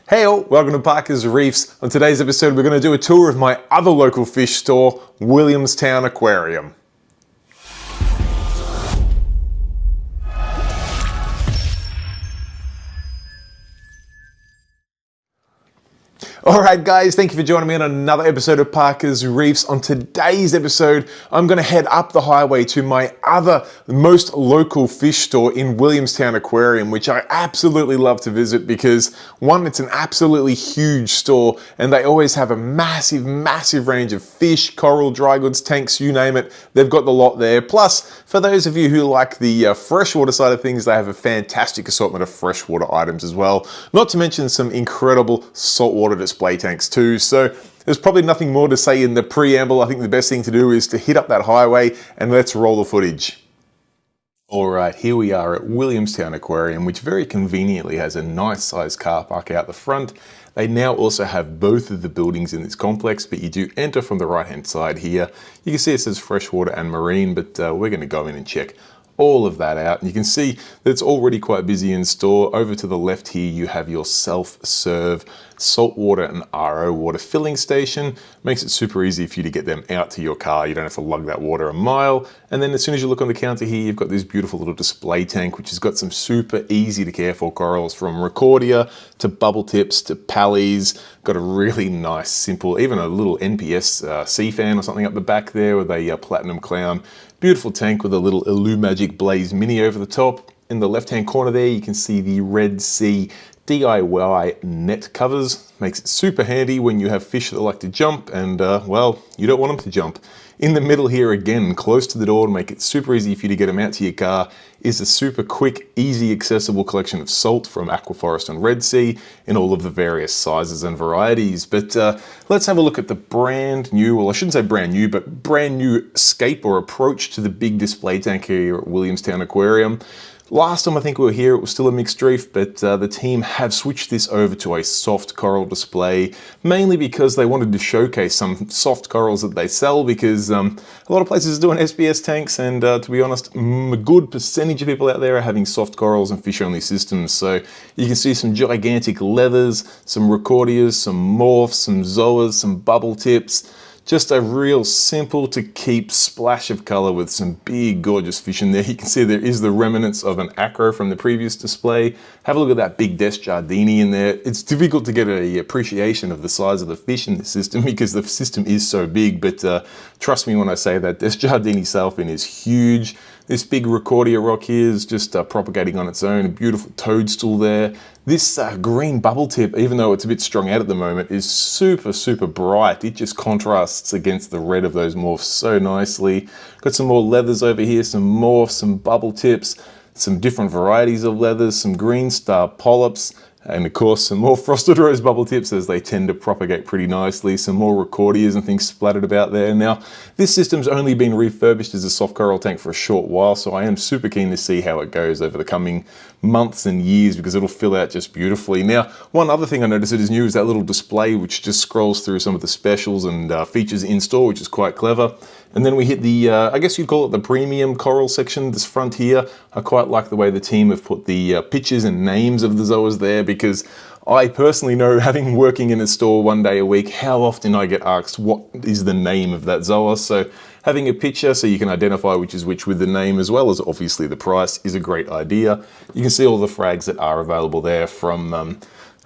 Hey all, welcome to Parker's Reefs. On today's episode we're going to do a tour of my other local fish store, Williamstown Aquarium. Alright guys, thank you for joining me on another episode of Parker's Reefs. On today's episode, I'm going to head up the highway to my other most local fish store in Williamstown Aquarium, which I absolutely love to visit because one, it's an absolutely huge store and they always have a massive range of fish, coral, dry goods, tanks, you name it. They've got the lot there. Plus, for those of you who like the freshwater side of things, they have a fantastic assortment of freshwater items as well. Not to mention some incredible saltwater display tanks too. So there's probably nothing more to say in the preamble. I think the best thing to do is to hit up that highway and let's roll the footage. Alright, here we are at Williamstown Aquarium, which very conveniently has a nice sized car park out the front. They now also have both of the buildings in this complex, but you do enter from the right hand side here. You can see it says freshwater and marine, but we're going to go in and check all of that out. And you can see that it's already quite busy in store. Over to the left here, you have your self-serve saltwater and RO water filling station. Makes it super easy for you to get them out to your car. You don't have to lug that water a mile. And then as soon as you look on the counter here, you've got this beautiful little display tank, which has got some super easy to care for corals, from Riccordia to bubble tips to pallies. Got a really nice, simple, even a little NPS sea fan or something up the back there with a platinum clown. Beautiful tank with a little Illumagic Blaze Mini over the top. In the left-hand corner there, you can see the Red Sea DIY net covers. Makes it super handy when you have fish that like to jump and, well, you don't want them to jump. In the middle here, again, close to the door to make it super easy for you to get them out to your car, is a super quick, easy, accessible collection of salt from Aquaforest and Red Sea in all of the various sizes and varieties. But let's have a look at the brand new, well, I shouldn't say brand new, but brand new escape or approach to the big display tank here at Williamstown Aquarium. Last time I think we were here, it was still a mixed reef, but the team have switched this over to a soft coral display, mainly because they wanted to showcase some soft corals that they sell, because a lot of places are doing SBS tanks, and to be honest, a good percentage of people out there are having soft corals and fish-only systems. So you can see some gigantic leathers, some Riccordias, some morphs, some zoas, some bubble tips. Just a real simple to keep splash of color with some big gorgeous fish in there. You can see there is the remnants of an acro from the previous display. Have a look at that big Desjardini in there. It's difficult to get an appreciation of the size of the fish in the system because the system is so big, but trust me when I say that Desjardini sailfin is huge. This big Riccordia rock here is just propagating on its own, a beautiful toadstool there. This green bubble tip, even though it's a bit strung out at the moment, is super bright. It just contrasts against the red of those morphs so nicely. Got some more leathers over here, some morphs, some bubble tips, some different varieties of leathers, some green star polyps, and of course some more frosted rose bubble tips, as they tend to propagate pretty nicely. Some more Riccordias and things splattered about there. Now, this system's only been refurbished as a soft coral tank for a short while, so I am super keen to see how it goes over the coming months and years, because it'll fill out just beautifully. Now, one other thing I noticed that is new is that little display which just scrolls through some of the specials and features in store, which is quite clever. And then we hit the, I guess you'd call it the premium coral section, this front here. I quite like the way the team have put the pictures and names of the zoas there, because I personally know, having working in a store one day a week, how often I get asked what is the name of that zoa. So having a picture so you can identify which is which with the name, as well as obviously the price, is a great idea. You can see all the frags that are available there, from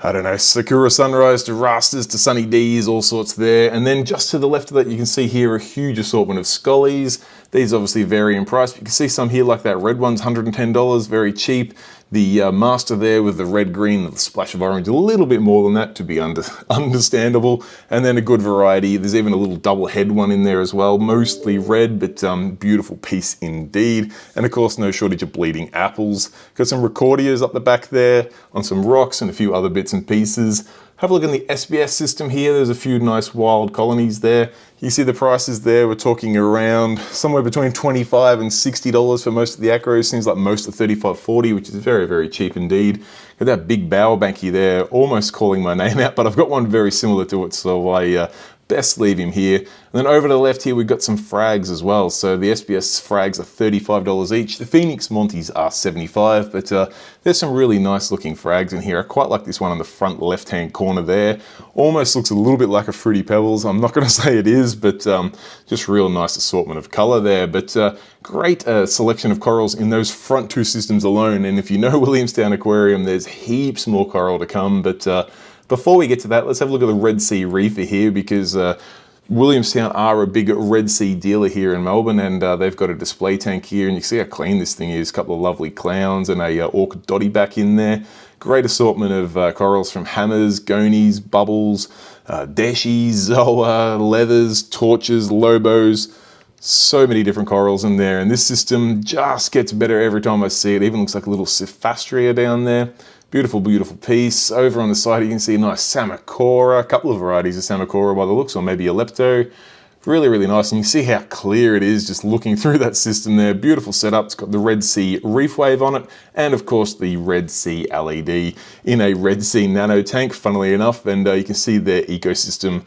I don't know, Sakura Sunrise to Rastas to Sunny D's, all sorts there. And then just to the left of that, you can see here a huge assortment of Scullies. These obviously vary in price. You can see some here like that red one's $110, very cheap. The master there with the red, green, the splash of orange, a little bit more than that to be understandable. And then a good variety. There's even a little double head one in there as well, mostly red, but beautiful piece indeed. And of course, no shortage of bleeding apples. Got some Riccordias up the back there on some rocks and a few other bits and pieces. Have a look in the SBS system here. There's a few nice wild colonies there. You see the prices there. We're talking around somewhere between $25 and $60 for most of the acros. Seems like most are $35, $40, which is very cheap indeed. Got that big bower banky there, almost calling my name out, but I've got one very similar to it, so I best leave him here. And then over to the left here, we've got some frags as well. So the SBS frags are $35 each. The Phoenix Monties are $75, but there's some really nice looking frags in here. I quite like this one on the front left-hand corner there. Almost looks a little bit like a Fruity Pebbles. I'm not going to say it is, but just real nice assortment of color there. But great selection of corals in those front two systems alone. And if you know Williamstown Aquarium, there's heaps more coral to come. But before we get to that, let's have a look at the Red Sea Reefer here, because Williamstown are a big Red Sea dealer here in Melbourne, and they've got a display tank here, and you can see how clean this thing is. A couple of lovely clowns and a orchid dotty back in there. Great assortment of corals from hammers, gonies, bubbles, deshies, zoa, leathers, torches, lobos. So many different corals in there, and this system just gets better every time I see it. Even looks like a little Cephastria down there. Beautiful, beautiful piece. Over on the side, you can see a nice Samacora, a couple of varieties of Samacora by the looks, or maybe a Lepto. Really, really nice. And you see how clear it is just looking through that system there. Beautiful setup. It's got the Red Sea Reef Wave on it, and of course the Red Sea LED in a Red Sea nano tank, funnily enough. And you can see their ecosystem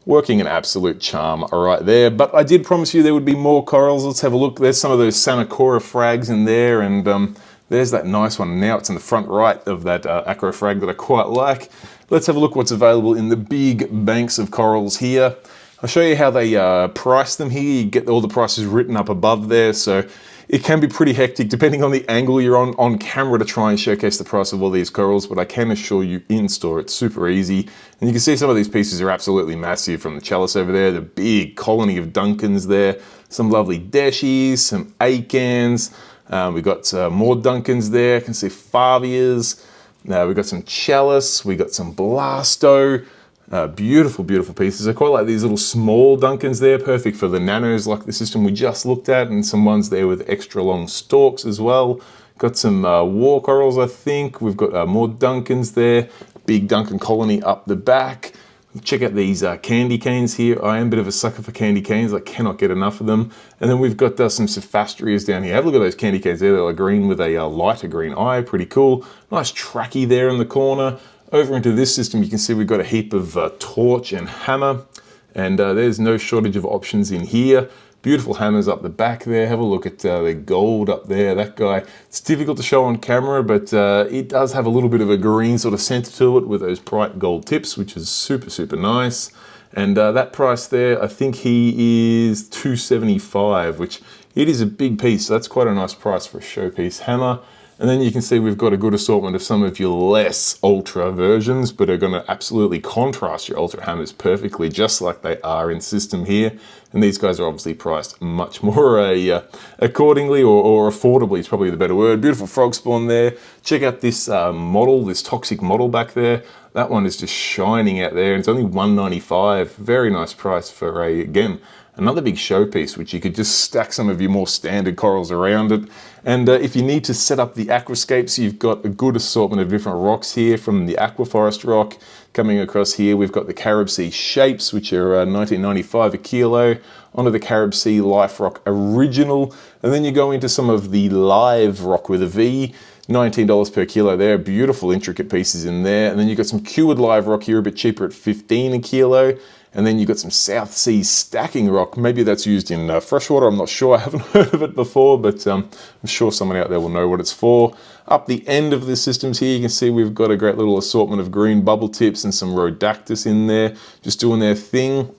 working an absolute charm right there. But I did promise you there would be more corals. Let's have a look. There's some of those Samacora frags in there, and there's that nice one. Now it's in the front right of that acro frag that I quite like. Let's have a look what's available in the big banks of corals here. I'll show you how they price them here. You get all the prices written up above there, so it can be pretty hectic depending on the angle you're on camera to try and showcase the price of all these corals, but I can assure you in store it's super easy. And you can see some of these pieces are absolutely massive, from the chalice over there, the big colony of Duncans there, some lovely deshies, some acans. We've got more Duncans there. I can see Favias. We've got some chalice. We've got some Blasto. Beautiful, beautiful pieces. I quite like these little small Duncans there. Perfect for the nanos like the system we just looked at. And some ones there with extra long stalks as well. Got some war corals, I think. We've got more Duncans there. Big Duncan colony up the back. Check out these candy canes here. I am a bit of a sucker for candy canes. I cannot get enough of them. And then we've got some Cephastrias down here. Have a look at those candy canes there. They're green with a lighter green eye. Pretty cool. Nice tracky there in the corner. Over into this system, you can see we've got a heap of torch and hammer. And there's no shortage of options in here. Beautiful hammers up the back there. Have a look at the gold up there, that guy. It's difficult to show on camera, but it does have a little bit of a green sort of center to it with those bright gold tips, which is super, super nice. And that price there, I think he is $275, which it is a big piece. So that's quite a nice price for a showpiece hammer. And then you can see we've got a good assortment of some of your less ultra versions, but are going to absolutely contrast your ultra hammers perfectly, just like they are in system here. And these guys are obviously priced much more accordingly, or affordably is probably the better word. Beautiful frog spawn there. Check out this model, this toxic model back there. That one is just shining out there. It's only $195. Very nice price for again, another big showpiece, which you could just stack some of your more standard corals around it. And if you need to set up the aquascapes, you've got a good assortment of different rocks here, from the aquaforest rock coming across here. We've got the Carib Sea shapes, which are $19.95 a kilo, onto the Carib Sea Life Rock Original. And then you go into some of the live rock with a V, $19 per kilo there. Beautiful intricate pieces in there. And then you've got some cured live rock here, a bit cheaper at $15 a kilo. And then you've got some South Sea stacking rock. Maybe that's used in freshwater. I'm not sure. I haven't heard of it before, but I'm sure someone out there will know what it's for. Up the end of the systems here, you can see we've got a great little assortment of green bubble tips and some Rhodactis in there, just doing their thing.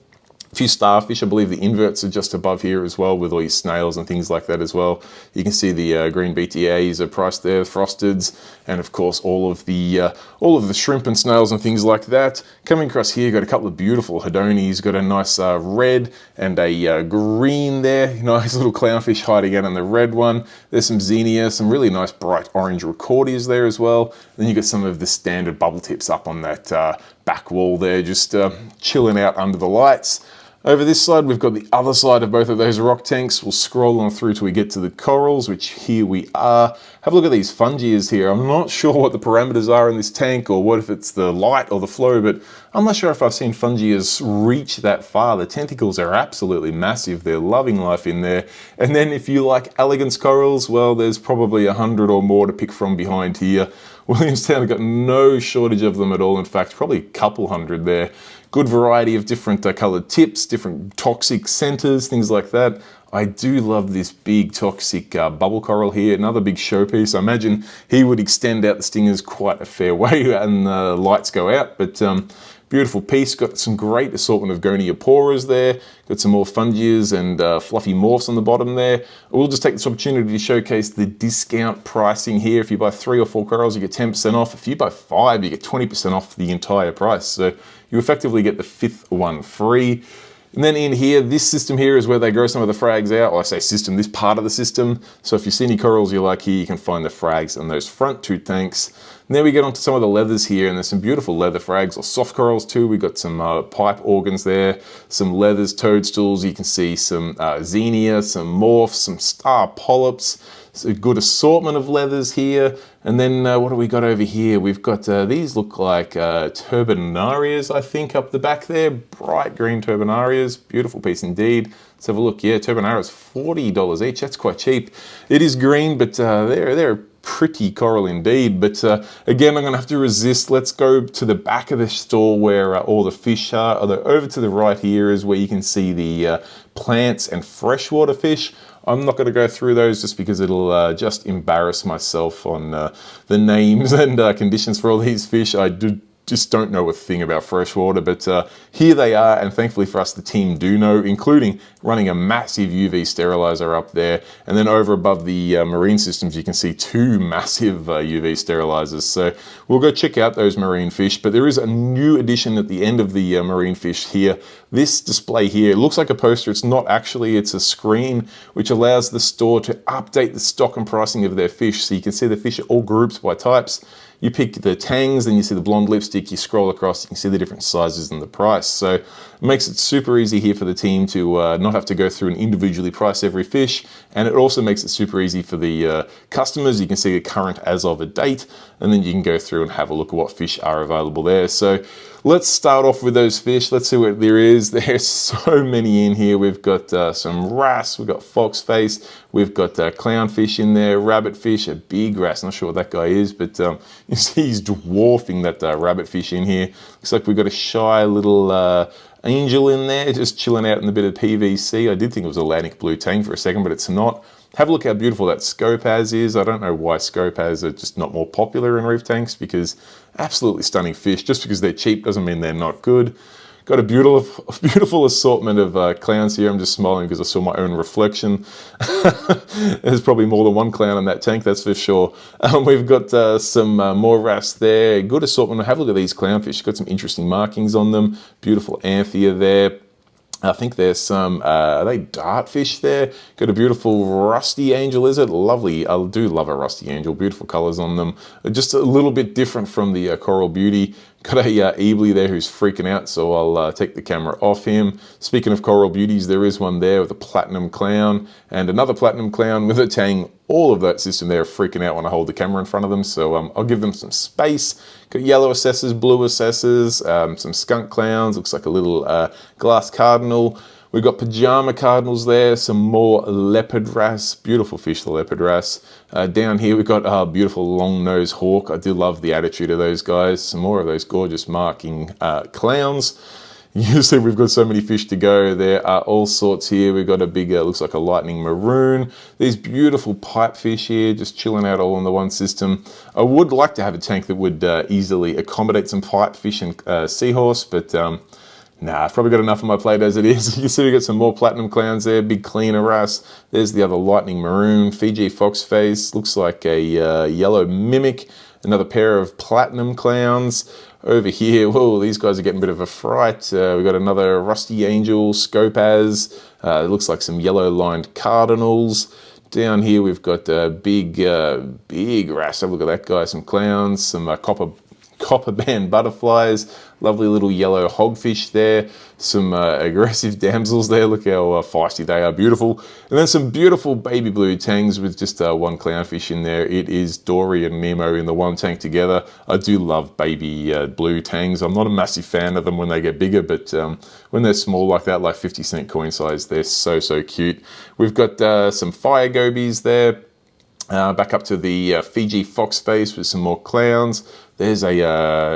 A few starfish. I believe the inverts are just above here as well, with all your snails and things like that as well. You can see the green BTAs are priced there, frosteds, and of course all of the shrimp and snails and things like that. Coming across here, got a couple of beautiful Hedonies. Got a nice red and a green there. Nice little clownfish hiding out in the red one. There's some Xenia, some really nice bright orange Recordias there as well. Then you got some of the standard bubble tips up on that back wall there, just chilling out under the lights. Over this side, we've got the other side of both of those rock tanks. We'll scroll on through till we get to the corals, which here we are. Have a look at these fungias here. I'm not sure what the parameters are in this tank, or what if it's the light or the flow, but I'm not sure if I've seen fungias reach that far. The tentacles are absolutely massive. They're loving life in there. And then if you like elegance corals, well, there's probably 100 or more to pick from behind here. Williamstown got no shortage of them at all. In fact, probably a couple hundred there. Good variety of different coloured tips, different toxic centres, things like that. I do love this big toxic bubble coral here, another big showpiece. I imagine he would extend out the stingers quite a fair way and the lights go out, but beautiful piece. Got some great assortment of Gonioporas there. Got some more fungias and fluffy morphs on the bottom there. We'll just take this opportunity to showcase the discount pricing here. If you buy 3 or 4 corals, you get 10% off. If you buy 5, you get 20% off the entire price. So you effectively get the 5th one free. And then in here, this system here is where they grow some of the frags out. Well, I say system, this part of the system. So if you see any corals you like here, you can find the frags in those front 2 tanks. And then we get onto some of the leathers here, and there's some beautiful leather frags, or soft corals too. We got some pipe organs there, some leathers, toadstools. You can see some xenia, some morphs, some star polyps. It's a good assortment of leathers here. And then what do we got over here? We've got, these look like turbinarias, I think, up the back there. Bright green turbinarias. Beautiful piece indeed. Let's have a look. Yeah, turbinarias, $40 each. That's quite cheap. It is green, but they're pretty coral indeed. But again, I'm going to have to resist. Let's go to the back of the store where all the fish are. Although over to the right here is where you can see the plants and freshwater fish. I'm not going to go through those just because it'll just embarrass myself on the names and conditions for all these fish. I just don't know a thing about freshwater, but here they are, and thankfully for us, the team do know, including running a massive UV sterilizer up there, and then over above the marine systems, you can see 2 massive UV sterilizers. So we'll go check out those marine fish, but there is a new addition at the end of the marine fish here. This display here, it looks like a poster. It's not actually, it's a screen which allows the store to update the stock and pricing of their fish. So you can see the fish are all grouped by types. You pick the Tangs, then you see the blonde lipstick, you scroll across, you can see the different sizes and the price. So it makes it super easy here for the team to not have to go through and individually price every fish. And it also makes it super easy for the customers. You can see the current as of a date, and then you can go through and have a look at what fish are available there. So let's start off with those fish. Let's see what there is. There's so many in here. We've got some wrasse, we've got foxface, we've got clownfish in there, rabbitfish, a big wrasse. Not sure what that guy is, but you see he's dwarfing that rabbitfish in here. Looks like we've got a shy little angel in there, just chilling out in a bit of PVC. I did think it was Atlantic blue tang for a second, but it's not. Have a look how beautiful that Scopaz is. I don't know why Scopaz are just not more popular in reef tanks, because absolutely stunning fish. Just because they're cheap doesn't mean they're not good. Got a beautiful assortment of clowns here. I'm just smiling because I saw my own reflection. There's probably more than one clown in that tank, that's for sure. We've got some more wrasse there. Good assortment. Have a look at these clownfish. Got some interesting markings on them. Beautiful anthea there. I think there's some, are they dartfish there? Got a beautiful rusty angel, is it? Lovely. I do love a rusty angel. Beautiful colors on them. Just a little bit different from the Coral Beauty. Got a Ebly there who's freaking out, so I'll take the camera off him. Speaking of Coral Beauties, there is one there with a platinum clown and another platinum clown with a tang. All of that system there are freaking out when I hold the camera in front of them, so I'll give them some space. Got yellow assessors, blue assessors, some skunk clowns, looks like a little glass cardinal. We've got pajama cardinals there, some more leopard wrasse, beautiful fish, the leopard wrasse. Down here we've got a beautiful long-nosed hawk. I do love the attitude of those guys. Some more of those gorgeous marking clowns. You see we've got so many fish to go. There are all sorts here. We've got a big, looks like a lightning maroon. These beautiful pipefish here, just chilling out all in the one system. I would like to have a tank that would easily accommodate some pipefish and seahorse, but nah, I've probably got enough on my plate as it is. You see we got some more platinum clowns there, big cleaner wrasse. There's the other lightning maroon, Fiji foxface, looks like a yellow mimic. Another pair of platinum clowns. Over here, whoa, these guys are getting a bit of a fright. We've got another rusty angel, Scopaz. It looks like some yellow lined cardinals. Down here we've got big wrasse. Have a look at that guy, some clowns, some copper band butterflies, lovely little yellow hogfish there, some aggressive damsels there. Look how feisty they are, beautiful. And then some beautiful baby blue tangs with just one clownfish in there. It is Dory and Nemo in the one tank together. I do love baby blue tangs. I'm not a massive fan of them when they get bigger, but when they're small like that, like 50-cent coin size, they're so cute. We've got some fire gobies there. Back up to the Fiji fox face with some more clowns. There's a,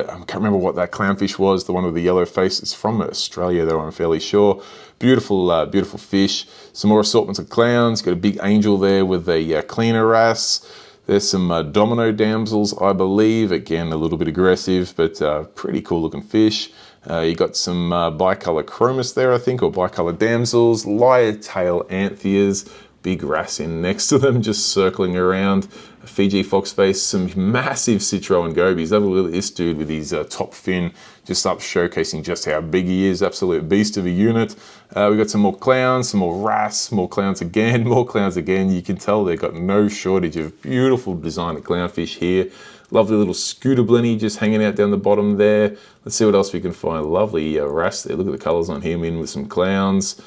I can't remember what that clownfish was, the one with the yellow face. It's from Australia though, I'm fairly sure. Beautiful, beautiful fish. Some more assortments of clowns. Got a big angel there with a cleaner wrasse. There's some domino damsels, I believe. Again, a little bit aggressive, but pretty cool looking fish. You got some bicolor chromis there, I think, or bicolor damsels, lyre tail anthias, big wrasse in next to them, just circling around. A Fiji fox face, some massive citro and gobies. Have a look at this dude with his top fin just up, showcasing just how big he is. Absolute beast of a unit. We got some more clowns, some more wrasse, more clowns again, more clowns again. You can tell they've got no shortage of beautiful designer clownfish here. Lovely little scooter blenny just hanging out down the bottom there. Let's see what else we can find. Lovely wrasse there. Look at the colors on him, in with some clowns.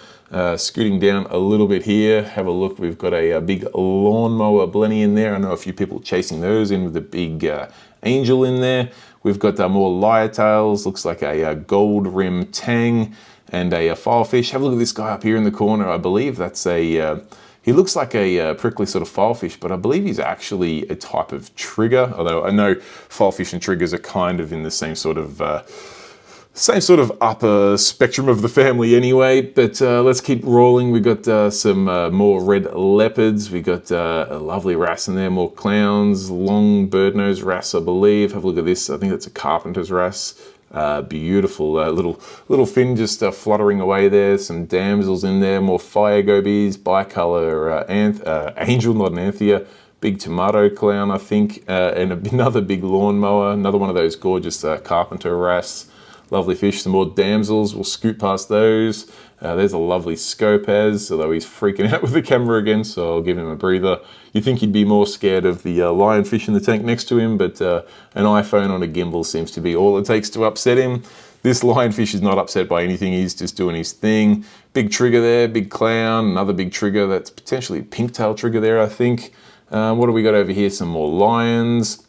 Scooting down a little bit here, have a look. We've got a big lawnmower blenny in there. I know a few people chasing those in with the big angel in there. We've got more lyre tails. Looks like a gold rim tang and a filefish. Have a look at this guy up here in the corner. I believe that's a he looks like a prickly sort of filefish, but I believe he's actually a type of trigger, although I know filefish and triggers are kind of in the same sort of upper spectrum of the family anyway. But let's keep rolling. We got some more red leopards. We got a lovely wrasse in there, more clowns, long bird nose wrasse, I believe. Have a look at this. I think that's a carpenter's wrasse. Beautiful little fin just fluttering away there. Some damsels in there, more fire gobies, bicolor angel, not an anthea. Big tomato clown, I think, and another big lawnmower. Another one of those gorgeous carpenter wrasse. Lovely fish. Some more damsels. We'll scoot past those. There's a lovely Scopaz, although he's freaking out with the camera again, so I'll give him a breather. You'd think he'd be more scared of the lionfish in the tank next to him, but an iPhone on a gimbal seems to be all it takes to upset him. This lionfish is not upset by anything. He's just doing his thing. Big trigger there, big clown, another big trigger. That's potentially a pink tail trigger there, I think. What do we got over here? Some more lions.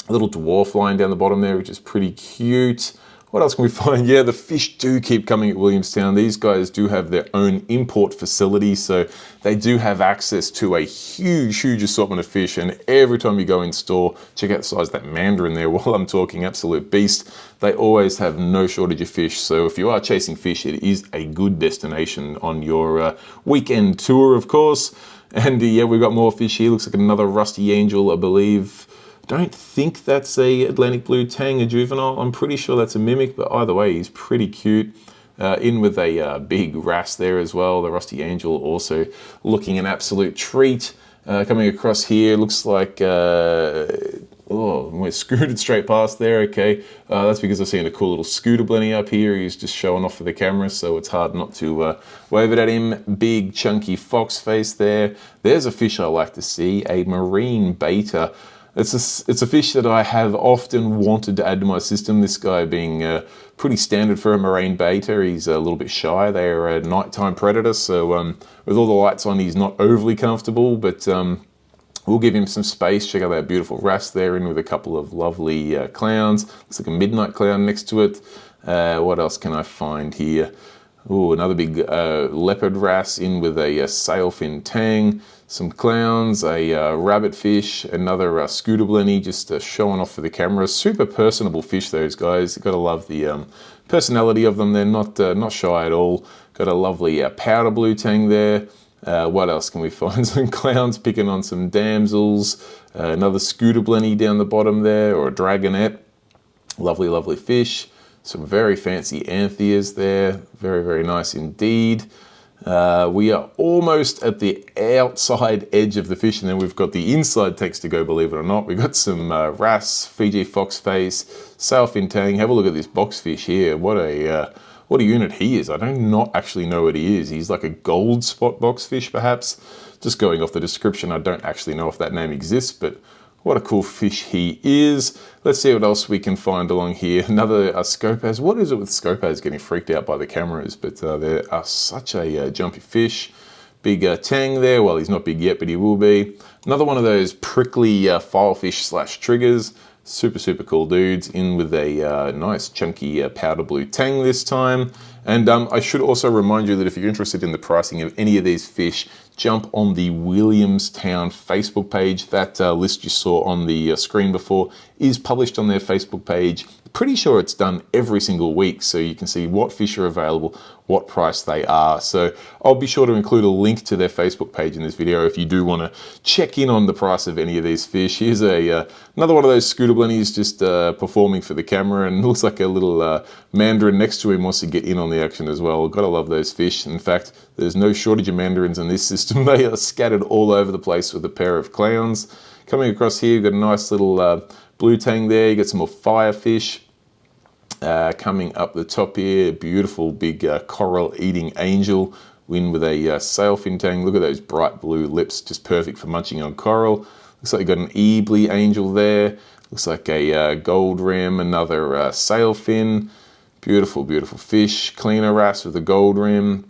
A little dwarf lion down the bottom there, which is pretty cute. What else can we find? Yeah, the fish do keep coming at Williamstown. These guys do have their own import facility, so they do have access to a huge assortment of fish. And every time you go in store, check out the size of that mandarin there while I'm talking, absolute beast. They always have no shortage of fish. So if you are chasing fish, it is a good destination on your weekend tour, of course. And yeah, we've got more fish here. Looks like another rusty angel, I believe. Don't think that's a Atlantic blue tang, a juvenile. I'm pretty sure that's a mimic, but either way, he's pretty cute. In with a big wrasse there as well. The rusty angel also looking an absolute treat. Coming across here, looks like, oh, we're scooted straight past there, okay. That's because I've seen a cool little scooter blenny up here. He's just showing off for the camera, so it's hard not to wave it at him. Big chunky fox face there. There's a fish I like to see, a marine beta. It's a fish that I have often wanted to add to my system, this guy being pretty standard for a marine beta. He's a little bit shy. They're a nighttime predator, so with all the lights on, he's not overly comfortable, but we'll give him some space. Check out that beautiful wrasse there, in with a couple of lovely clowns. Looks like a midnight clown next to it. What else can I find here? Ooh, another big leopard wrasse in with a sailfin tang, some clowns, a rabbit fish, another scooter blenny just showing off for the camera. Super personable fish, those guys. You've got to love the personality of them. They're not shy at all. Got a lovely powder blue tang there. What else can we find? Some clowns picking on some damsels. Another scooter blenny down the bottom there, or a dragonette. Lovely fish. Some very fancy antheas there. Very nice indeed. We are almost at the outside edge of the fish, and then we've got the inside text to go, believe it or not. We've got some wrasse, Fiji fox face, sailfin tang. Have a look at this boxfish here. What a unit he is. I do not actually know what he is. He's like a gold spot boxfish, perhaps. Just going off the description, I don't actually know if that name exists, but what a cool fish he is. Let's see what else we can find along here. Another Scopaz. What is it with Scopaz getting freaked out by the cameras? But they are such a jumpy fish. Big tang there. Well, he's not big yet, but he will be. Another one of those prickly filefish slash triggers. Super cool dudes. In with a nice chunky powder blue tang this time. And I should also remind you that if you're interested in the pricing of any of these fish, jump on the Williamstown Facebook page. That list you saw on the screen before is published on their Facebook page. Pretty sure it's done every single week, so you can see what fish are available, what price they are. So I'll be sure to include a link to their Facebook page in this video if you do want to check in on the price of any of these fish. Here's another one of those scooter blennies just performing for the camera, and looks like a little mandarin next to him wants to get in on the action as well. Gotta love those fish. In fact, there's no shortage of mandarins in this system. They are scattered all over the place with a pair of clowns. Coming across here, you've got a nice little blue tang there. You got some more firefish. Coming up the top here, beautiful big coral eating angel, in with a sailfin tang. Look at those bright blue lips, just perfect for munching on coral. Looks like you've got an ebly angel there. Looks like a gold rim, another sailfin. Beautiful, beautiful fish. Cleaner wrasse with a gold rim.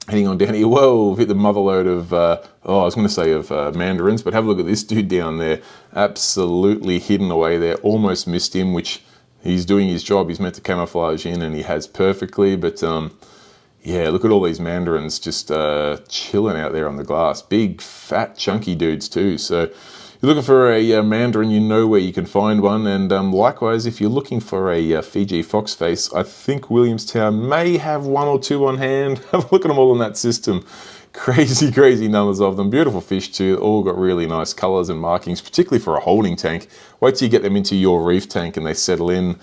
Heading on down here, whoa, we've hit the motherload of, I was going to say of mandarins, but have a look at this dude down there. Absolutely hidden away there, almost missed him, which he's doing his job. He's meant to camouflage in, and he has perfectly, but yeah, look at all these mandarins just chilling out there on the glass. Big, fat, chunky dudes too. So you're looking for a mandarin, you know where you can find one. And likewise, if you're looking for a Fiji foxface, I think Williamstown may have one or two on hand. Have a look at them all in that system. Crazy, crazy numbers of them. Beautiful fish too. All got really nice colors and markings, particularly for a holding tank. Wait till you get them into your reef tank and they settle in.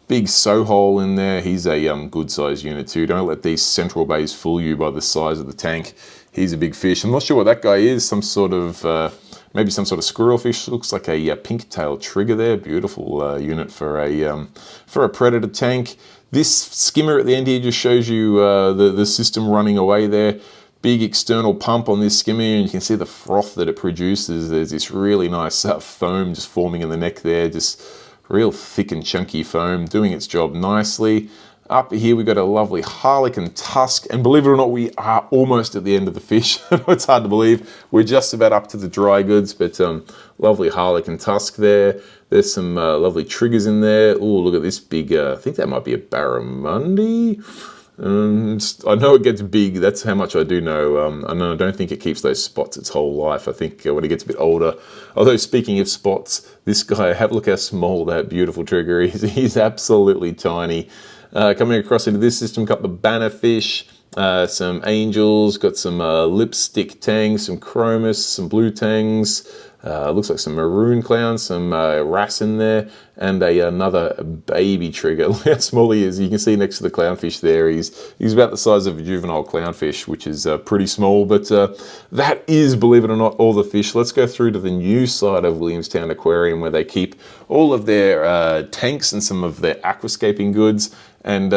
Big sohole in there. He's a good size unit too. Don't let these central bays fool you by the size of the tank. He's a big fish. I'm not sure what that guy is. Some sort of maybe some sort of squirrel fish. Looks like a pink-tailed trigger there. Beautiful unit for a predator tank. This skimmer at the end here just shows you the system running away there. Big external pump on this skimmer, and you can see the froth that it produces. There's this really nice foam just forming in the neck there. Just real thick and chunky foam, doing its job nicely. Up here we've got a lovely harlequin tusk, and believe it or not, we are almost at the end of the fish. It's hard to believe. We're just about up to the dry goods, but lovely harlequin tusk there. There's some lovely triggers in there. Oh, look at this big, I think that might be a barramundi. I know it gets big, that's how much I do know. And I don't think it keeps those spots its whole life. I think when it gets a bit older, although speaking of spots, this guy, have a look how small that beautiful trigger is. He's absolutely tiny. Coming across into this system, got the bannerfish, some angels, got some lipstick tangs, some chromis, some blue tangs, looks like some maroon clowns, some wrasse in there, and another baby trigger. Look how small he is. You can see next to the clownfish there, he's about the size of a juvenile clownfish, which is pretty small, but that is, believe it or not, all the fish. Let's go through to the new side of Williamstown Aquarium, where they keep all of their tanks and some of their aquascaping goods. And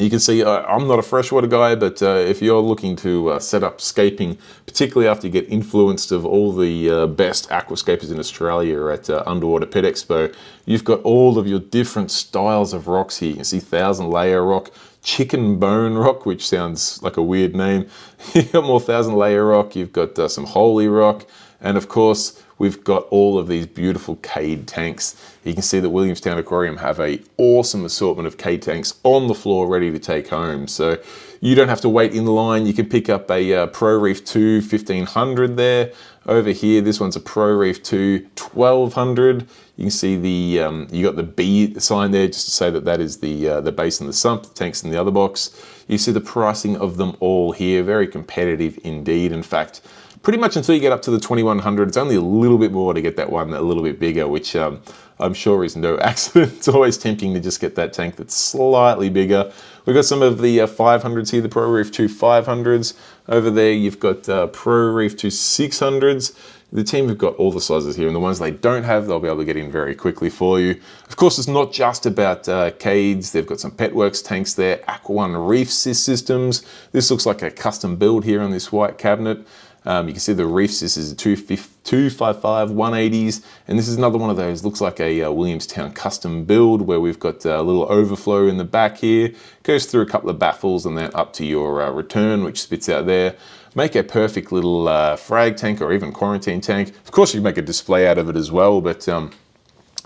you can see I'm not a freshwater guy, but if you're looking to set up scaping, particularly after you get influenced of all the best aquascapers in Australia at Underwater Pet Expo, you've got all of your different styles of rocks here. You can see 1,000 layer rock, chicken bone rock, which sounds like a weird name. You've got more 1,000 layer rock, you've got some holy rock, and of course, we've got all of these beautiful cade tanks. You can see that Williamstown Aquarium have an awesome assortment of cade tanks on the floor ready to take home. So you don't have to wait in line. You can pick up a Pro Reef 2 1500 there. Over here, this one's a Pro Reef 2 1200. You can see the you got the B sign there just to say that that is the base and the sump, the tanks in the other box. You see the pricing of them all here, very competitive indeed. In fact, pretty much until you get up to the 2100, it's only a little bit more to get that one a little bit bigger, which I'm sure is no accident. It's always tempting to just get that tank that's slightly bigger. We've got some of the 500s here, the Pro Reef 2 500s. Over there, you've got Pro Reef 2 600s. The team have got all the sizes here, and the ones they don't have, they'll be able to get in very quickly for you. Of course, it's not just about cades. They've got some Petworks tanks there, Aqua One Reef systems. This looks like a custom build here on this white cabinet. You can see the Reef Sys is a 255 180s, and this is another one of those, looks like a Williamstown custom build where we've got a little overflow in the back here, goes through a couple of baffles and then up to your return, which spits out there. Make a perfect little frag tank or even quarantine tank. Of course, you make a display out of it as well, but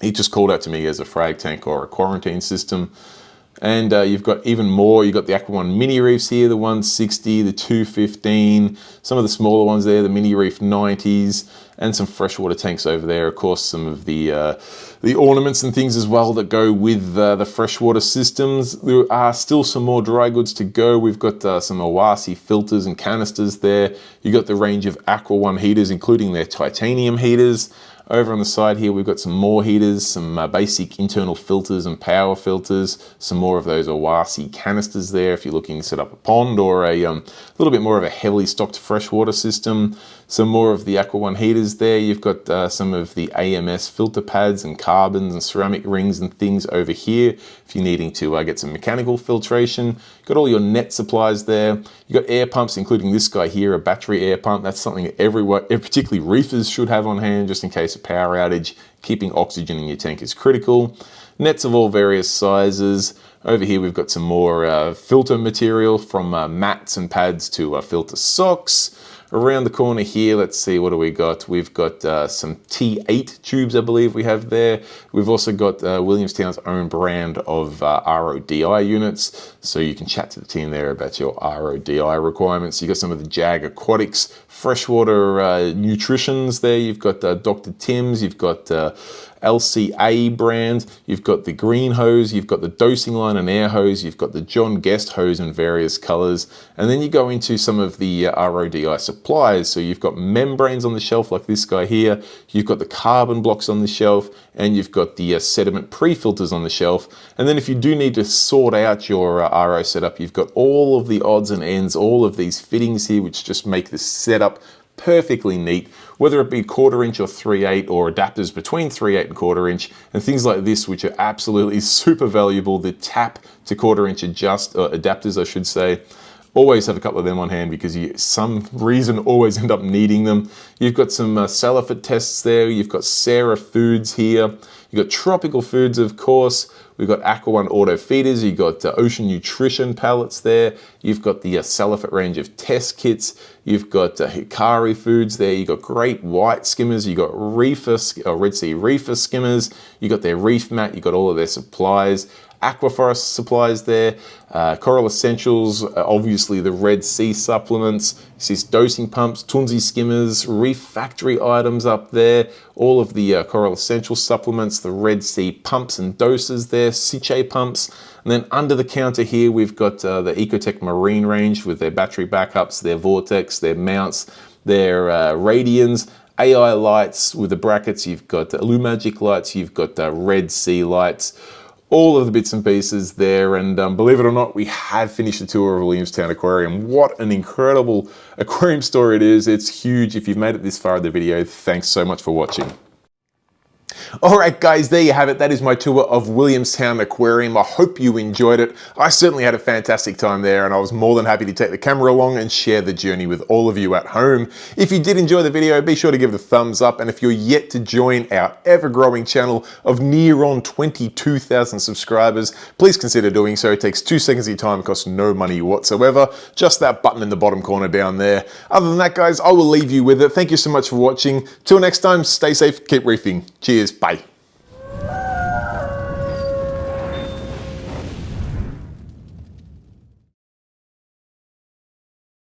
he just called out to me as a frag tank or a quarantine system. And you've got even more. You've got the Aqua One mini reefs here, the 160, the 215, some of the smaller ones there, the mini reef 90s, and some freshwater tanks over there. Of course, some of the ornaments and things as well that go with the freshwater systems. There are still some more dry goods to go. We've got some Awasi filters and canisters there. You've got the range of Aqua One heaters, including their titanium heaters. Over on the side here, we've got some more heaters, some basic internal filters and power filters, some more of those Awasi canisters there if you're looking to set up a pond or a little bit more of a heavily stocked freshwater system. Some more of the Aqua One heaters there. You've got some of the AMS filter pads and carbons and ceramic rings and things over here if you're needing to get some mechanical filtration. Got all your net supplies there. You've got air pumps, including this guy here, a battery air pump. That's something everyone, particularly reefers, should have on hand just in case of power outage. Keeping oxygen in your tank is critical. Nets of all various sizes. Over here we've got some more filter material from mats and pads to filter socks. Around the corner here, let's see, what do we got? We've got some T8 tubes, I believe we have there. We've also got Williamstown's own brand of RODI units, so you can chat to the team there about your RODI requirements. You've got some of the Jag Aquatics freshwater nutritions there. You've got Dr. Tim's, you've got LCA brand, you've got the green hose, you've got the dosing line and air hose, you've got the John Guest hose in various colors, and then you go into some of the RODI supplies. So you've got membranes on the shelf like this guy here, you've got the carbon blocks on the shelf, and you've got the sediment pre-filters on the shelf. And then if you do need to sort out your RO setup, you've got all of the odds and ends, all of these fittings here, which just make this setup perfectly neat, whether it be 1/4 inch or 3/8 or adapters between 3/8 and 1/4 inch, and things like this, which are absolutely super valuable. The tap to 1/4 inch adapters, I should say. Always have a couple of them on hand because you, some reason, always end up needing them. You've got some Salifit tests there. You've got Sarah Foods here. You've got Tropical Foods, of course. We've got Aqua One auto feeders. You've got Ocean Nutrition pallets there. You've got the Salifit range of test kits. You've got Hikari Foods there. You've got great white skimmers. You've got Red Sea Reefer skimmers. You've got their reef mat. You've got all of their supplies. Aquaforest supplies there, Coral Essentials, obviously the Red Sea supplements, you see dosing pumps, Tunzi skimmers, Reef factory items up there, all of the Coral Essential supplements, the Red Sea pumps and doses there, Siche pumps, and then under the counter here we've got the Ecotec Marine range with their battery backups, their Vortex, their mounts, their Radians, AI lights with the brackets, you've got Illumagic lights, you've got Red Sea lights, all of the bits and pieces there. And believe it or not, we have finished the tour of Williamstown Aquarium. What an incredible aquarium store it is. It's huge. If you've made it this far in the video, thanks so much for watching. Alright guys, there you have it. That is my tour of Williamstown Aquarium. I hope you enjoyed it. I certainly had a fantastic time there, and I was more than happy to take the camera along and share the journey with all of you at home. If you did enjoy the video, be sure to give it a thumbs up, and if you're yet to join our ever-growing channel of near on 22,000 subscribers, please consider doing so. It takes 2 seconds of your time, costs no money whatsoever. Just that button in the bottom corner down there. Other than that guys, I will leave you with it. Thank you so much for watching. Till next time, stay safe, keep reefing. Cheers. Bye.